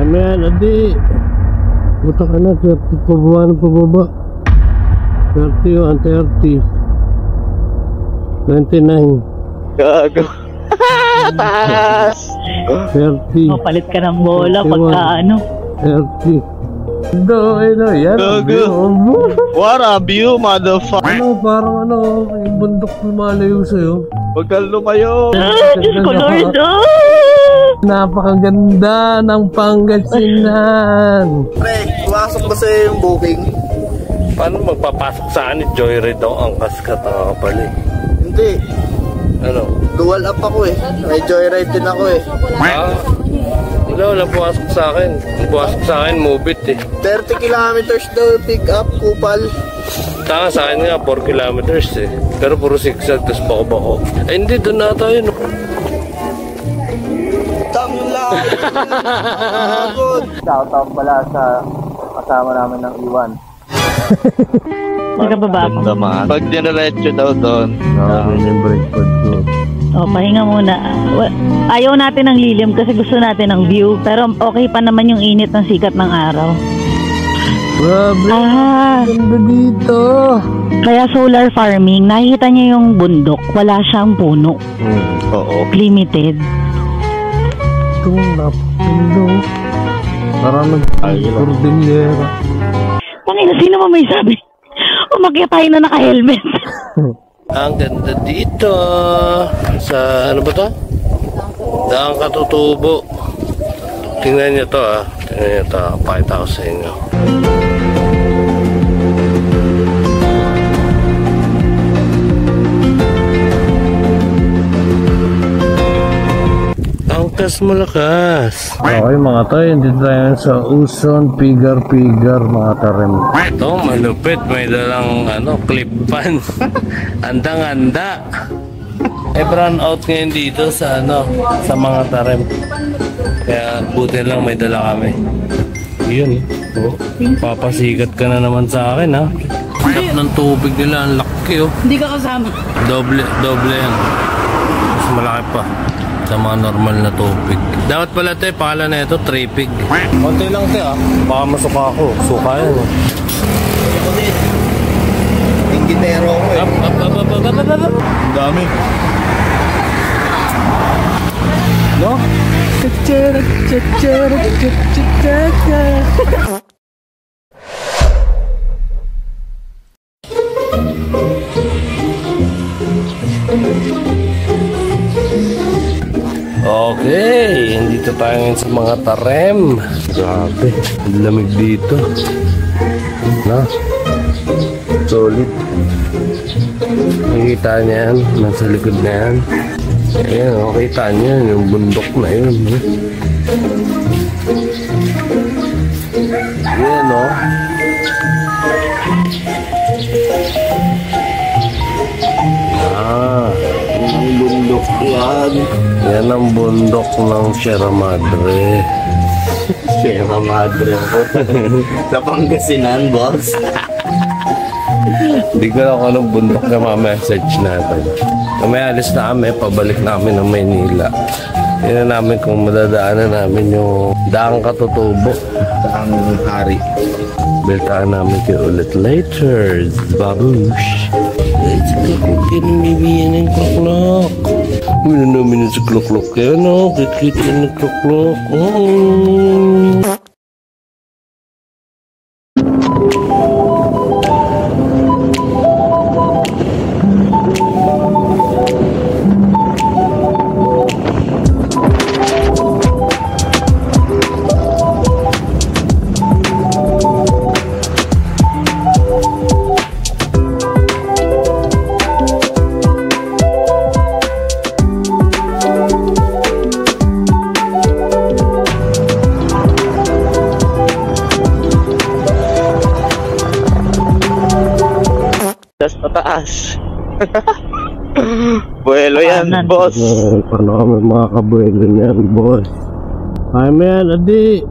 Ano yan, adi? Buta ka na, 30 pababa na pababa. 30, 29. Gago. Taas. 30. Mapalit ka ng bola 31, pagka ano. 30. Ano yan? Gago. What a view, motherfucker. Ano, parang ano, yung bundok lumalayo sa'yo. Huwag kang lumayo. Diyos ko Lord. Napakaganda ng Pangasinan. Pre, pumasok ba sa'yo yung booking? Paano magpapasok sa akin? Joyride daw ang kaskat ang kapal eh. Hindi. Ano? Dual up ako eh. May joyride din ako eh. Wala pumasok sa akin. Pumasok sa akin, move it eh. 30 kilometers daw pick up, Kupal. Tanga sa akin nga, 4 kilometers eh. Pero puro zigzag, tas bako-bako. Ay hindi, doon na tayo no. Tangla! Shout-out pala sa kasama namin ng Iwan. Nagkababa ako. Pag dinerecho daw doon. Yung breakfast ko. O, pahinga muna. Ayaw natin ng lilim kasi gusto natin ng view. Pero okay pa naman yung init ng sikat ng araw. Grabe, ganda dito. Kaya solar farming, nakikita niyo yung bundok. Wala siyang puno. Oo. Limited. Ito, napakaganda. Parang nag-cordillera. Pangina, sino mo may sabi? Umakyat tayo na naka-helmet. Ang ganda dito. Sa ano ba to? Daang Katutubo. Tingnan niyo to ah. Tingnan niyo to. Pakita ko sa inyo. Angkas malakas. Okay mga tayo, hindi tayo sa Uson, pigar-pigar mga tarem. Ito, malupit. May dalang clip pan. Andang-anda. Brown out ngayon dito sa sa mga tarem. Kaya buti lang may dala kami. Yun. Papasikat ka na naman sa akin ha. Tap ng tubig nila, ang laki oh. Hindi ka kasama. Doble yan. Mas malaki pa sa mga normal na tubig. Dapat pala te, pangalan na ito, tripig. Konti lang te ah. Baka masuka ako. Suka yan eh. Ako din. Ingginero ko eh. Ang dami. No? Okay, dito tayo ngayon sa mga tarem. Grabe, ang lamig dito. Na, solid. Nakikita niya yan, nasa likod na yan. Ayan, nakikita niya yung bundok na yun. Ayan o. Yung bundok yan. Yan ang bundok ng Sierra Madre. Sierra Madre ako. Sa Pangasinan, boss. Hindi ko lang kung anong bundok na ma-message natin. May alis na kami, pabalik namin ng Maynila. Tingnan namin kung madadaanan namin yung Daang Katutubo. Ang hari. Biltaan namin kayo ulit later. Babush. Let's go. Kinimibiyan ng kloklok. Muna namin sa kloklok yan, no? Kit-kit yan ng kloklok. Pataas. Buelo yan, boss. Paano kami makakabuelo niyan, boss? Kaya mo yan, adi.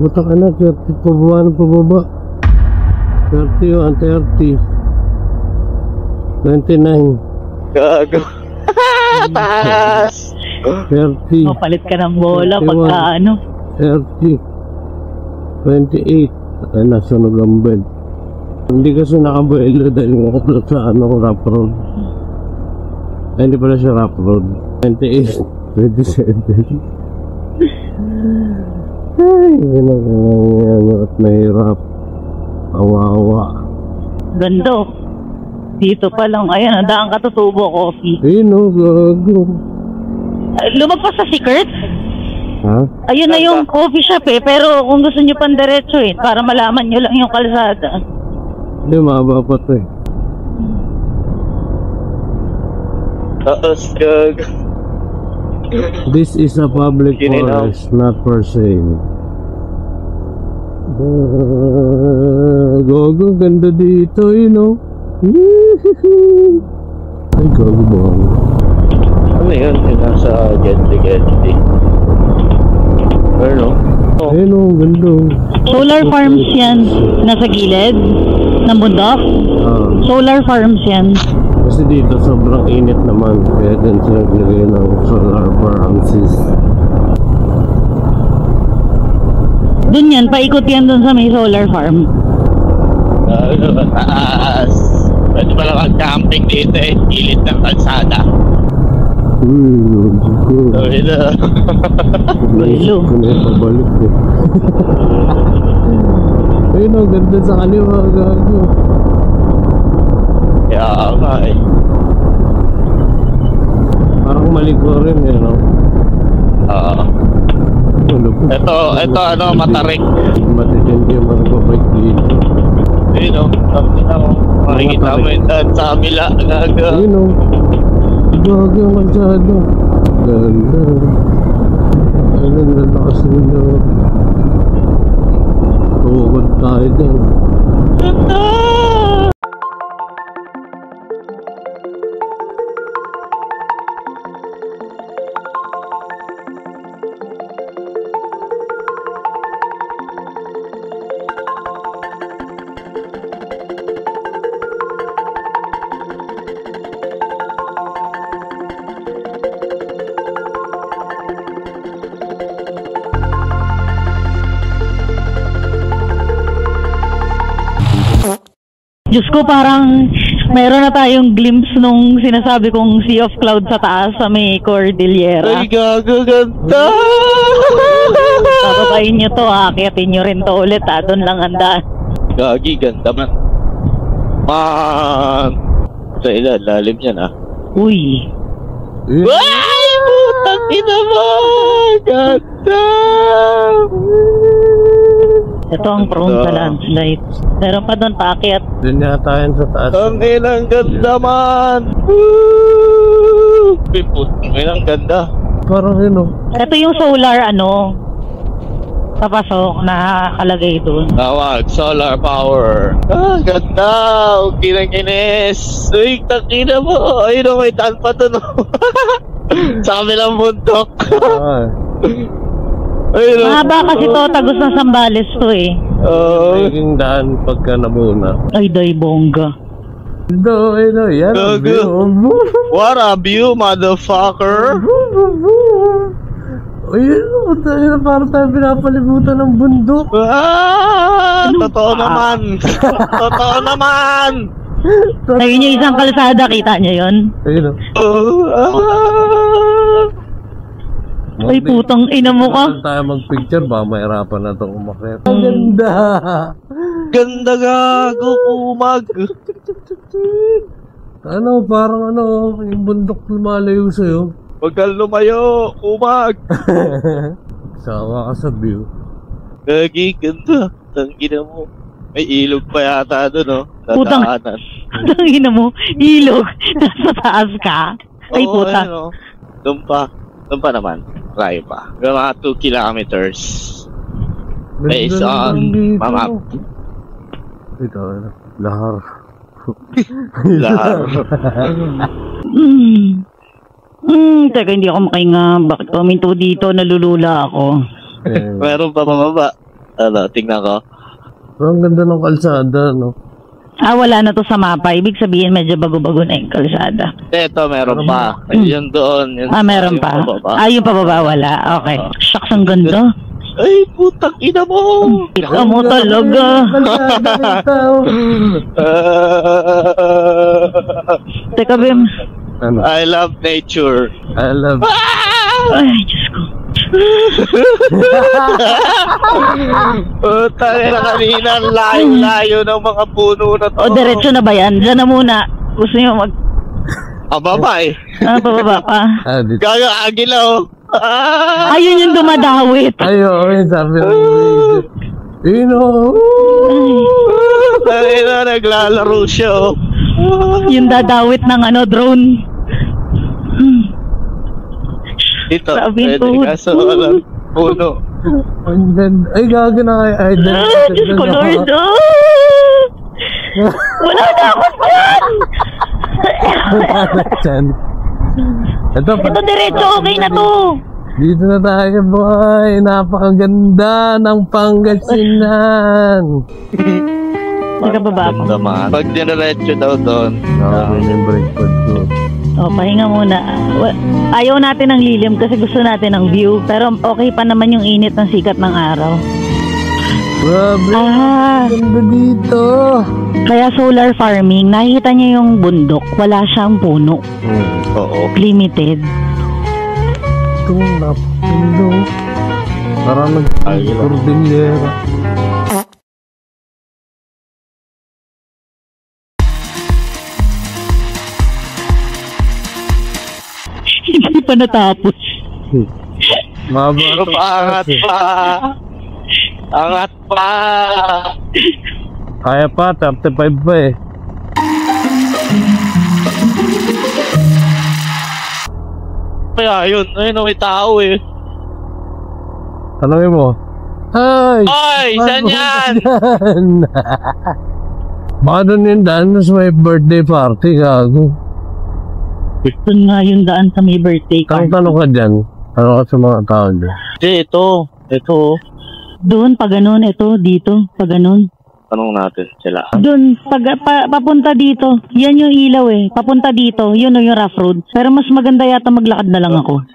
Buta ka na, 30 pababa na pababa. 30, 29. Gago. Taas. 30. Mapalit ka ng bola 31, pagka ano. 30, 28. Ay, nasunog ang bed. Hindi kasi nakabuelo dahil nakaplat sa rough road. Ay, hindi pala siya rough road. 28, 27. Ay, ginagawa at mahirap. Awa-awa. Ganda. Dito pa lang, ayan, daan ka tutubo, coffee. Ayun, gago. Lumagpas sa si Kurt? Ha? Ayun na yung coffee shop pero kung gusto nyo pang diretso para malaman nyo lang yung kalsada. Hindi, mahaba pa to Taas, gag. This is a public forest, not for sale. Gogo, ganda dito, Ay, gago ba? Ano yun? Yung nasa Getty. Ano? Ayun, ganda. Solar farms yan. Nasa gilid ng bundok. Solar farms yan. Kasi dito sobrang init naman. Kaya din sila naglagay ng solar farms. Dun yan, paikot yan dun sa may solar farm. Taas. Pwede pala mag-camping dito Gilid ng kalsada. Okay na. Naisip ko na yung pabalik Ayun, ganda sa kaliwa, gago. Kaya nga Parang maliko rin, Ito matarik. Matitindi yung mga babike dito. Ayun makikita mo yung daan sa kabila. Gaga. Ayun, gago yung kalsado. Ganda. Ayun, ganda kasi nila. Tukod tayo din. Ganda! Diyos ko, parang meron na tayong glimpse nung sinasabi kong Sea of Cloud sa taas sa may Cordillera. Ay, gago, ganda! Papapayin nyo to, akitin nyo rin to ulit doon lang handa. Gagi, ganda man. Sa lalim yan Uy. Ay, putang ina mo! Ganda! Ito ang prone sa landslide. Meron pa doon paakyat. Doon yata yun sa taas. Ang inang ganda man! Woo! Putang inang ganda. Parang Ito yung solar papasok na nakalagay doon. Tawag, solar power. Ganda! Okay lang inis. Uy, takina mo. Ayun may taan pa doon. Sa kabilang bundok. Ayun, Mahaba kasi to, tagos ng Sambales to Naging daan pagka nabuna. Ay, day bongga. Yan ang view. What a view, motherfucker! Ayun, parang tayo pinapalibutan ng bundok. Totoo naman! Totoo naman! Ayun yung isang kalsada, kita nyo yun? Ayun Ay, putang ina mo ka. Kung tayo mag-picture, baka mahirapan na itong umakyat. Ang ganda! Ganda gago, kumag! Parang yung bundok lumalayo sa'yo. Huwag kang lumayo, kumag! Sawa ka sa view. Gagi, ganda. Tangina mo. May ilog pa yata doon, Putang ina mo, ilog. Nasa taas ka. Ay, puta. Doon pa naman. Layo pa. Mga 2 kilometers. Based on map. Ito, lahar. Lahar. Teka, hindi ako makahinga. Bakit kuminto dito? Nalulula ako. Meron pa pababa. Tingnan ko. Ang ganda ng kalsada, Wala na to sa mapa. Ibig sabihin medyo bago-bago na yung kalsada. Ito, meron pa. Yun doon. Meron pa. Yung pababa, wala. Okay. Shucks, ang ganda. Ay, putang ina mo! Ikaw mo talaga. Teka, Bem. Ano? I love nature. I love... Ay, Diyos ko. Putang ina kanina, ang layo-layo ng mga puno na to. O, diretso na ba yan? Diyan na muna. Gusto nyo mag... Baba eh. Pababa pa. Dito. Gaga agila oh. Ayun yung dumadawit. Ay, oo, yung sabi ng video. Ino! Ay, na, naglalaro siya oh. Yung dadawit ng drone. Dito, Sabi pwede ko, kaso walang puno. And then, ay, gago na kay Aiden. Diyos ko, Lord. Wala na ako yan. Ito, Ito diretso, okay na to. dito na tayo, boy. Napakaganda ng Pangasinan. Nagkababa ako. Naman. Pag diniretso daw doon. Okay, yung breakfast ko. O, pahinga muna. Ayaw natin ng lilim kasi gusto natin ng view. Pero okay pa naman yung init ng sikat ng araw. Grabe, ganda dito. Kaya solar farming, nakikita niya yung bundok. Wala siyang puno. Oo. Limited. Ito, napakaganda. Parang nag-cordillera. Hindi pa natapos. Mababa. Angat pa. Angat pa. Kaya pa, 35 pa eh. Kaya yun, ayun may tao eh. Tanongin mo. Ay! Ay, saan yan? Baka doon yung daan sa may birthday party, gago. Doon nga yung daan sa may birthday Ang card. tanong ka dyan, tanong ka sa mga tao dyan. Hindi, ito. Ito. Doon, pag ganun, ito, dito, pag ganun. Tanong natin sila. Doon, papunta dito. Yan yung ilaw eh. Papunta dito. Yun yung rough road. Pero mas maganda yata maglakad na lang ako.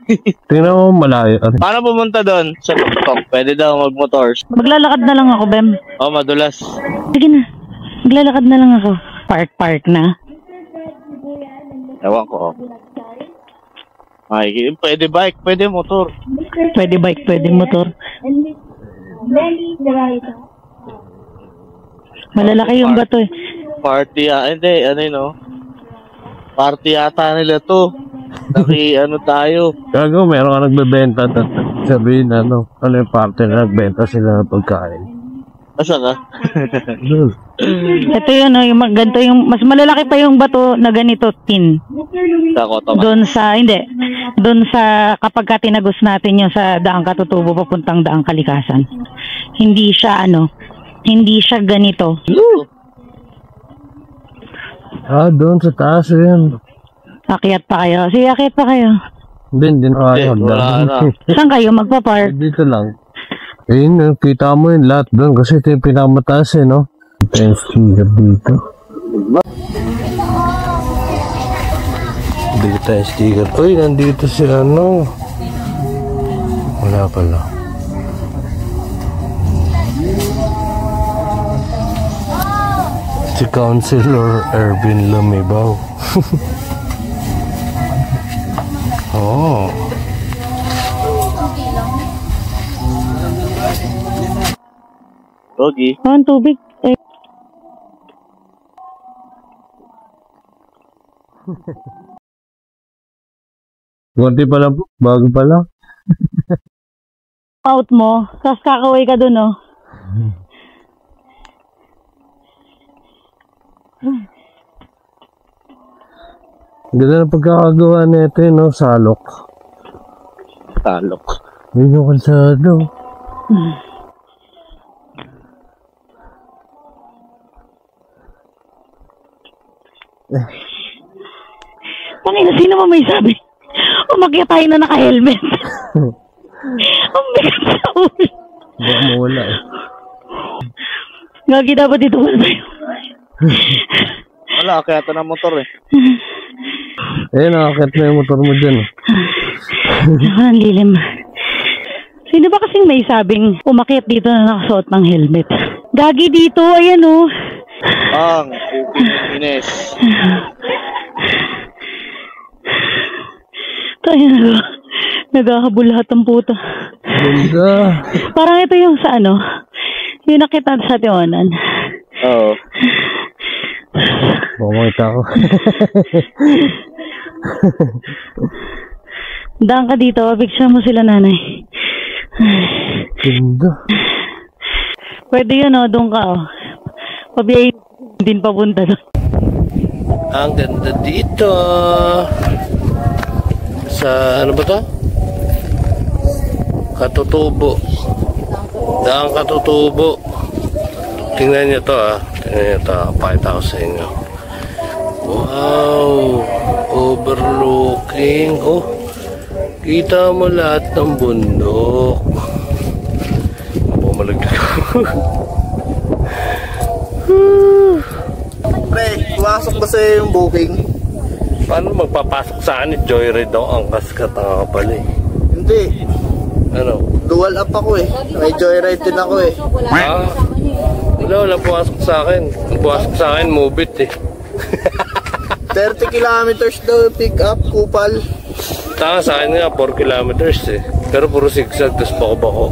Tingnan mo malayo. Paano pumunta doon? Sa tuktok. Pwede daw mag-motors. Maglalakad na lang ako, Bem. Oh, madulas. Sige na. Maglalakad na lang ako. Park na. Ewan ko. Ay, pwede bike, pwede motor. Pwede bike, pwede motor. Malalaki yung bato eh. Party, hindi, ano yun, no? Party yata nila to. Ano tayo. Gago, meron ka nagbebenta at sabihin ano yung party na nagbenta sila ng pagkain. Asa ka? Doon. Ito yun, yung ganito yung, mas malalaki pa yung bato na ganito, tin. Sa Cotabato. Doon sa, hindi. Doon sa, kapag ka tinagos natin yung sa Daang Katutubo papuntang Daang Kalikasan. Hindi siya, hindi siya ganito. Doon sa taas yun. Akyat pa kayo. Sige, akyat pa kayo. Hindi na kaya. Wala na. Saan kayo magpa-park? Dito lang. Ayun, kita mo yung lahat doon kasi ito yung pinakamataas eh, no? Ito yung sticker dito. Dito yung sticker. Uy, nandito si ano. Wala pala. Si Councilor Ervin Lumibaw. Oh. Doggy. Ang tubig. Eh, Kunti pa lang po, bago pa lang. out mo. Tapos kakaway ka dun, oh. Ganda ng pagkakagawa nito, no? Salok. Talok. Yun yung kalsado. Pangina, sino mo may sabi? Umakyat tayo na naka-helmet. Ang bigat sa ulo. Baka mawala eh. Ngagi dapat dito wala tayo. Wala, kaya ito ng motor eh. Eh, nakakit na yung motor mo dyan. Ako ng lilim. Sino ba kasing may sabing umakyat dito na nakasuot ng helmet? Gagi dito, ayan oh. Ang Ines. Tayo na naghahabol lahat ng puta. Ganda. Parang ito yung sa ano, yung nakita sa Tionan. Oo. Baka makita ko. Daan ka dito, picture mo sila nanay. Ganda. Pwede yun oh, doon ka oh. Pabiyayin din papunta doon. Ang ganda dito. Sa ano ba to? Katutubo. Daang Katutubo. Tingnan nyo to ah. Tingnan nyo to. Pakita ko sa inyo. Wow. Overlooking. Oh. Kita mo lahat ng bundok. Pumalagdag ko. Pre, pumasok ba sa'yo yung booking? Paano magpapasok sa akin? Joyride daw ang kaskatanga ka pala eh. Hindi. Ano? Dual up ako eh. May joyride din ako eh. Ah, wala pumasok sa akin. Ang pumasok sa akin, Mobit eh. 30 kilometers daw pick up, Kupal. Taka sa akin nga, 4 kilometers eh. Pero puro zigzag, tapos bako-bako.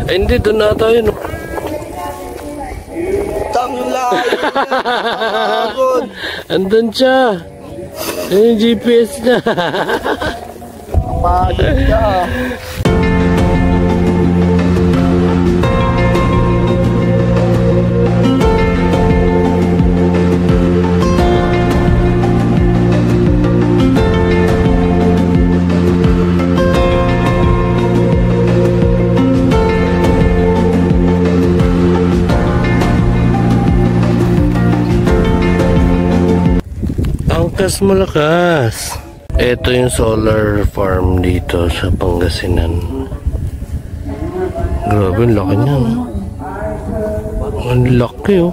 Ay hindi, doon na tayo no. Tanglay! Pagod! Andun siya. Ayun yung GPS niya. Pagod ka. Angkas malakas. Ito yung solar farm dito sa Pangasinan. Grabe, ang laki niya. No? Ang laki oh.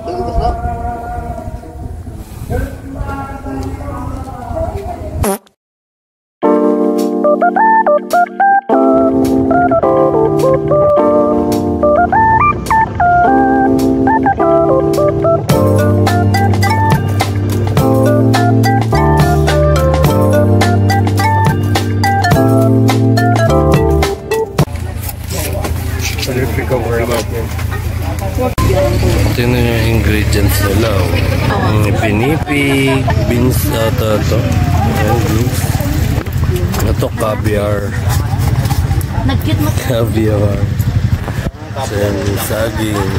Ito na yung ingredients nila. Pinipig, beans ata ito. Beans. Ito caviar. Caviar. So yan, saging.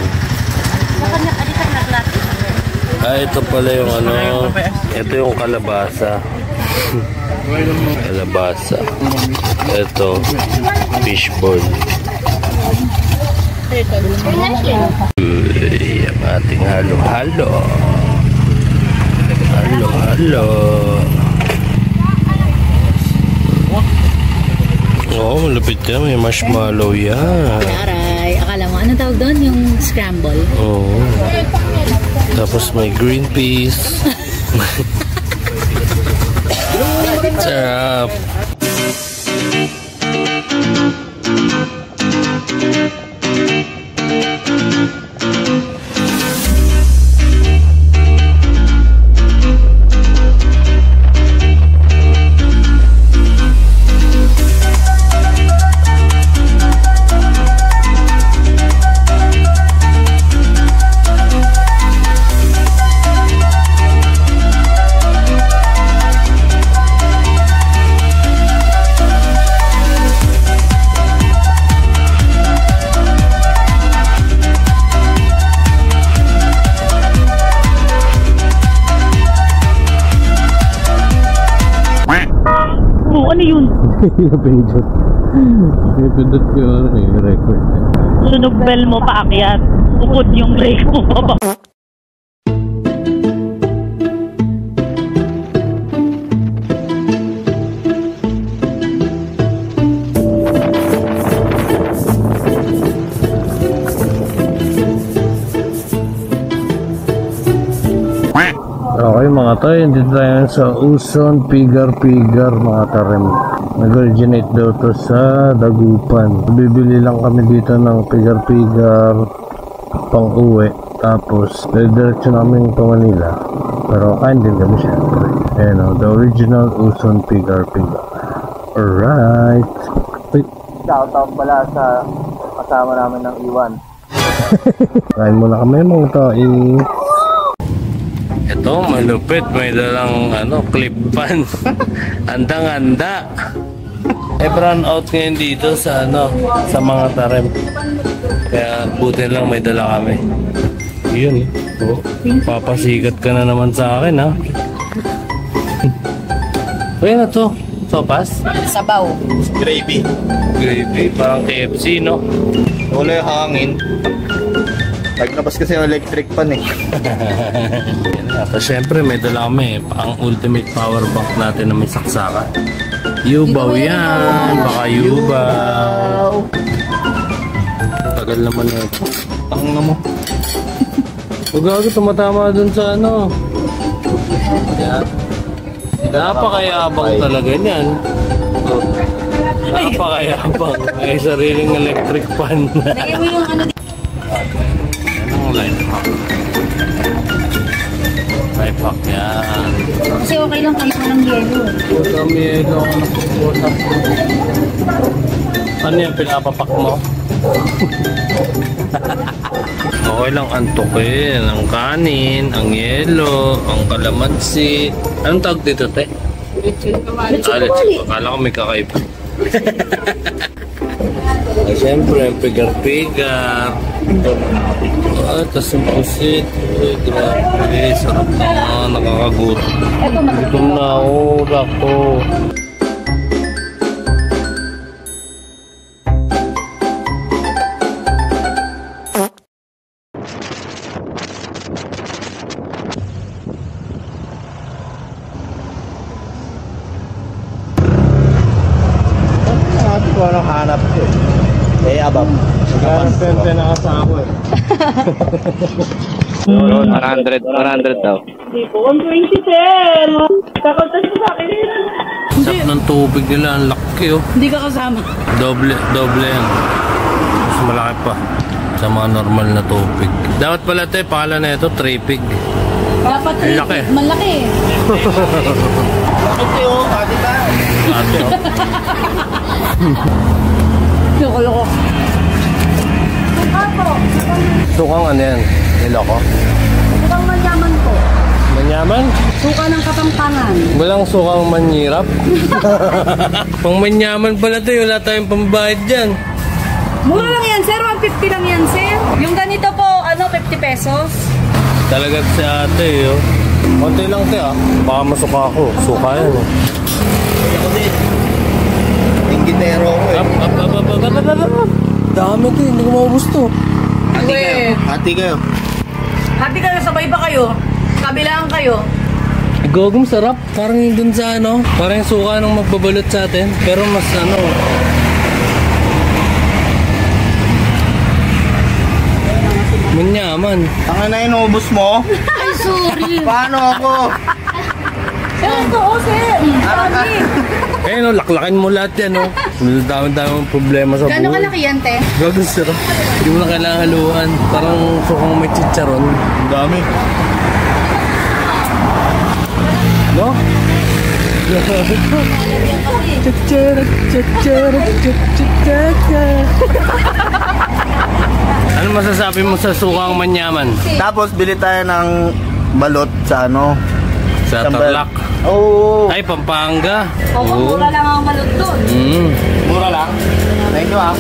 Ito pala yung ano. Ito yung kalabasa. Kalabasa. Ito, fishball. Uy, ang ating halo-halo. Halo-halo. Oo, malapit yan. May marshmallow yan. Aray, akala mo, anong tawag doon? Yung scramble? Oo. Tapos may green peas. Sarap. Ano yun? Pinipindot. Pinipindot ko yung record. Sunog bell mo paakyat. Upod yung brake mo baba. Okay mga tayo, hindi tayo sa Uson Pigar mga tarim. Nag-originate daw to sa Dagupan. Bibili lang kami dito ng pigar pang uwi. Tapos, diretso namin pa Manila. Pero kain din kami syempre. Ayan o, the original Uson Pigar. Alright. Shoutout pala sa kasama namin ng Iwan. Kain muna kami mga tayo. Ito, malupit. May dalang clip pan. Andang-anda. Brown out ngayon dito sa sa mga tarim. Kaya buti lang may dala kami. Yun. Oh, papasikat ka na naman sa akin, ha? Uy, na to? Sopas? Sabaw. Gravy. Gravy, parang KFC, no? Wala yung hangin. Naglabas kasi yung electric pan eh. Tapos syempre may dala kami, ang ultimate power bank natin na may saksakan. Yubaw yan! Baka yubaw! Tagal naman na ito. Tanga mo. Huwag ako tumatama dun sa Yan. Napakayabang talaga niyan. Napakayabang. May sariling electric pan. Lagay mo yung Anong life hack? Life hack yan. Kasi okay lang kayo ng yelo. Walang yelo ako napuputa. Ano yan, pinapapak mo? Okay lang antukin ang kanin, ang yelo, ang kalamansi. Anong tawag dito, te? Akala ko may kakaiba. Ay, siyempre, ang pigar. Tapos yung pusit. Grabe, sarap na, nakakagutom. Gutom na ako, lako. Anong hanap ko eh? Abab. Nagkaroon na kasama eh. 100 daw. Hindi po, 120 sir. Kakaltas mo sa akin. Sarap ng tubig nila, ang laki oh. Hindi ka kasama. Doble yan. Mas malaki pa sa mga normal na tubig. Dapat pala ito, pala na ito, 3 pig. Dapat Laki. Malaki. Bakit yun? Ate ka? Ate oh. Loko-loko. Sukang ano yan? Niloko? Sukang manyaman po. Manyaman? Suka ng Kapampangan. Walang sukang manyirap. Pang manyaman pala ito, wala tayong pambayad dyan. Mura lang yan sir, 150 lang yan sir. Yung ganito po, 50 pesos. Talaga si ate oh. Konti lang te ah. Baka masuka ako. Suka yan oh. Ako din. Ingitero ko eh. Dami to, hindi ko maubos to. Hati kayo. Hati kayo, sabay ba kayo? Kabilaan kayo. Gogong sarap. Parang yung dun sa parang yung suka nung magbabalot sa atin. Pero mas manyaman. Tanga na inubos mo? Ay, sorry. Paano ako? Sir, ito sir. Sorry. Eh laklakin mo lahat yan Dami-dami problema sa buhay. Gano'ng kalaki yan, te? Gogong sarap. Hindi mo na kailangan haluan. Parang sukang may chicharon. Ang dami. No? Ano masasabi mo sa sukang manyaman? Tapos bili tayo ng balot sa Sa Tarlac? Oo. Ay, Pampanga. Oo, mura lang ang balot doon. Mura lang. Thank you ah.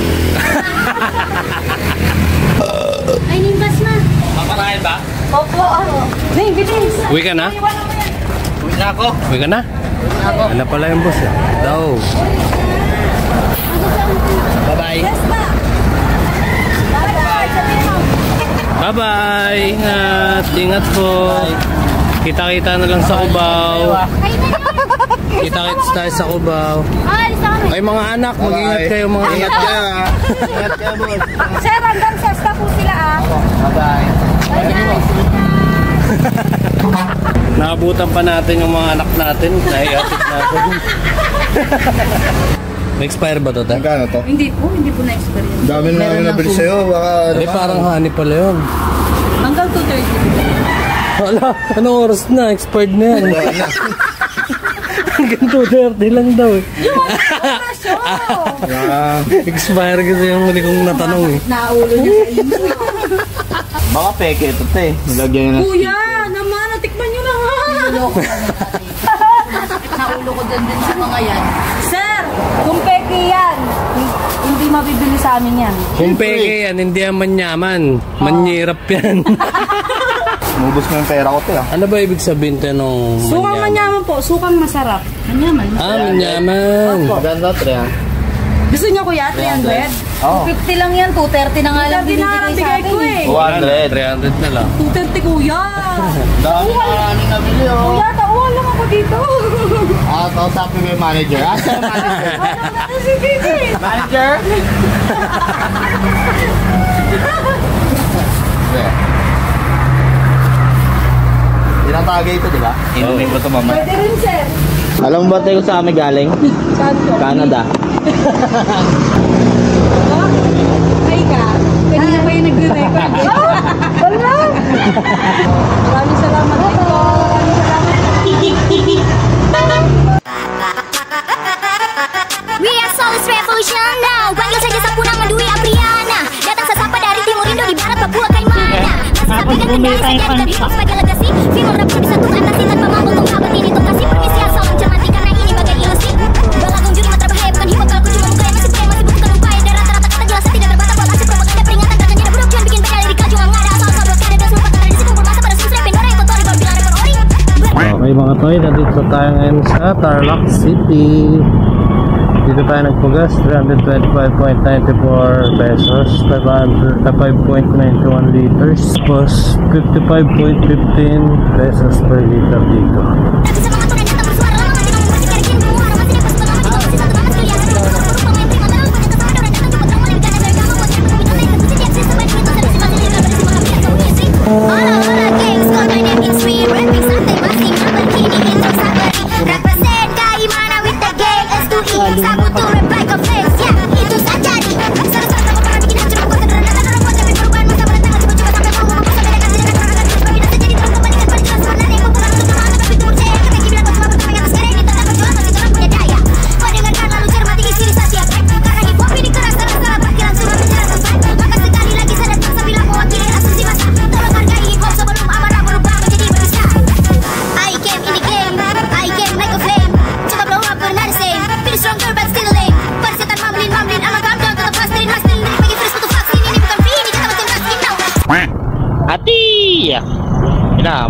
Ay, nimbas na. Papakain ba? Opo, Nay, bilis. Uwi ka na? Uwi na ako. Uwi ka na? Ano pala yung boss daw. Bye-bye. Yes, ma. Bye-bye. Sabihin mo. Bye-bye. Ingat po. Kita-kita na lang sa Cubao. Kita-kita tayo sa Cubao. Ay mga anak, mag-ingat kayo mga anak. Ingat ka. Ingat ka, boss. Sir, hanggang sasta po sila Bye-bye. Bye-bye. Nakabutan pa natin yung mga anak natin. Naiatid natin. May expire ba to? Magkano to? Hindi po na-expire yun. Dami na namin nabili sa'yo. Baka Eh, parang honey pala yun. Hanggang 2:30. Wala, anong oras na? Expired na yan. Hanggang 2:30 lang daw eh. Expire kasi yung huli kong natanong eh. Naulo niya sa inyo. baka peke ito te. Nilagyan na. Kuya, naman, natikman nyo na nga. Naulo ko din sa mga yan. Sir, kung peke yan, hindi mabibili sa amin yan. Kung peke yan, hindi yan manyaman. Manyirap yan. Mubos mo yung pera ko te. Ano ba ibig sabihin tayo nung Sukang manyaman po, sukang masarap. Manyaman. Manyaman. Maganda tre ha. Gusto niyo kuya, 300? Oo. 50 lang yan, 230 na nga lang 230 na lang bigay ko eh. 200. 300 na lang. 230 kuya. Dami maraming nabili oh. Kuya, tauhan lang ako dito. Kausapin mo yung manager. Asa yung manager? Si Bibi. Manager? Tinatagay ito, di ba? Inumin ko ito mamaya. Pwede rin sir. Alam mo ba tayo sa amin galing? Saan to? Canada. Ay ka. Kanina pa yung nagre-record. Wala. Maraming salamat dito. Maraming salamat. We are Solis Revolution now. Panggil saja Sapunang Mandui Apriana. Datang sesapa dari timur Indo di barat Papua Kaimana. Masih sampaikan kendali saja dan dibuat sebagai legasi. Film dapat disatukan nasi tanpa mampu mengkabat ini tuh kasih permisi asal mencermati karena ini bagai ilusi. Balagung juri matra bahaya bukan hip-hop kalau cuma muka yang masih pria masih bukan upaya dan rata-rata kata jelas tidak terbata buat kasih propaganda peringatan dan jadi buruk jangan bikin beda lirik laju nggak ada asal-asal blokade dan semua karena disitu bermasa pada susre pendora yang kotori baru bilang rekor ori. Okay mga toy, nandito tayo ngayon sa Tarlac City. Dito tayo nagpugas, 325.94 pesos, 5.91 liters, plus 55.15 pesos per liter dito.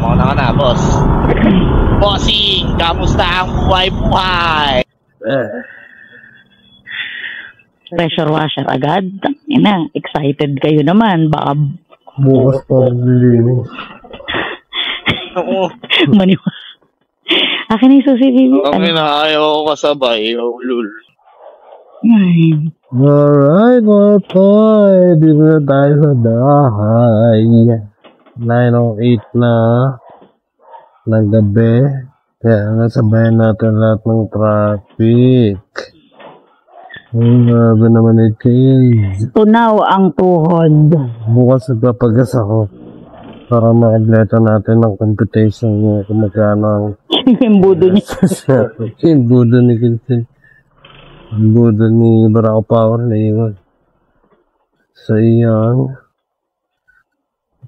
Mau na boss. Bossing, kamusta ang buhay-buhay? Pressure washer agad. Ina, excited kayo naman. Baka Bukas pa lilinis. Oo. maniwa. Akin na yung susi, Bibi. Ang ayaw ko kasabay, lul. Alright mga toy, dito na tayo sa bahay. 9:08 na ng gabi. Kaya nasabayan natin lahat ng traffic. Ang grabe naman ito eh. Tunaw ang tuhod. Bukas nagpapagas ako para ma-agleta natin ng computation kung magkano ang Yung budo niya. yung budo ni Quintin. Yung budo ni Barako Power na iwan. So iyan.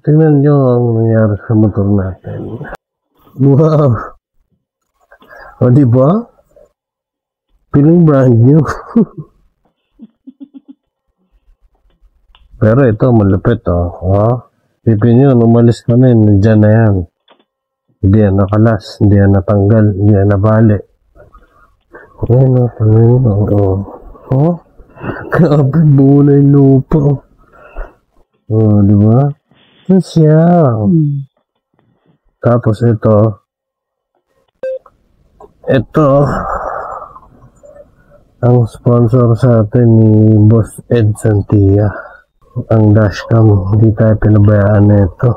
Tingnan nyo ang nangyari sa motor natin. Wow! O diba? Feeling brand new. Pero ito malupit oh. Pipin yun, umalis kami, nandiyan na yan. Hindi yan nakalas, hindi yan natanggal, hindi yan nabali. Ayan o, tanong oh. Grabe, buo na yung lupa oh. Diba? Yan siya. Tapos ito ang sponsor sa atin ni Boss Ed Santia, ang dashcam. Hindi tayo pinabayaan na ito.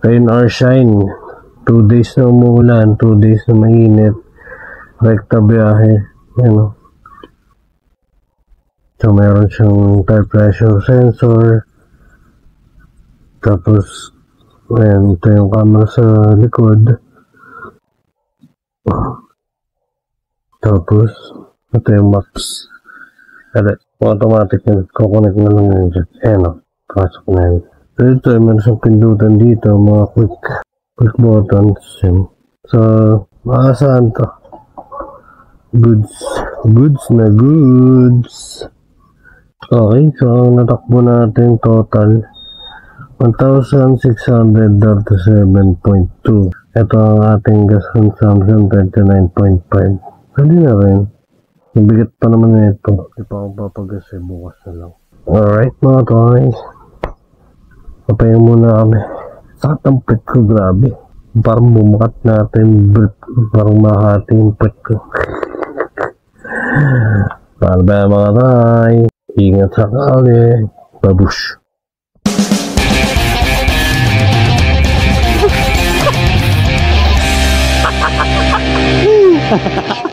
Rain or shine. 2 days na umuulan, 2 days na mainit. Rekta biyahe. Yan o. So, meron siyang tire pressure sensor. Tapos, ayan, ito yung camera sa likod. Tapos, ito yung maps. Kaya, automatic na, kukunik na lang yun dyan. Ayan o, pasok na yun. So, ito, meron siyang pindutan dito, mga quick buttons. Yun. So, maasahan to. Goods na goods. Okay, so ang natakbo natin total 1,637.2. Ito ang ating gas consumption 39.5. Pwede na rin. Mabigat pa naman ito. Hindi pa ako papagas eh, bukas na lang. Alright mga toys. Papayin muna kami. Sakit ang pet ko, grabe. Parang bumukat natin. Parang mahati yung pet ko. Paano ba mga toys? Ingat sa kali. Babush. Ha ha ha ha!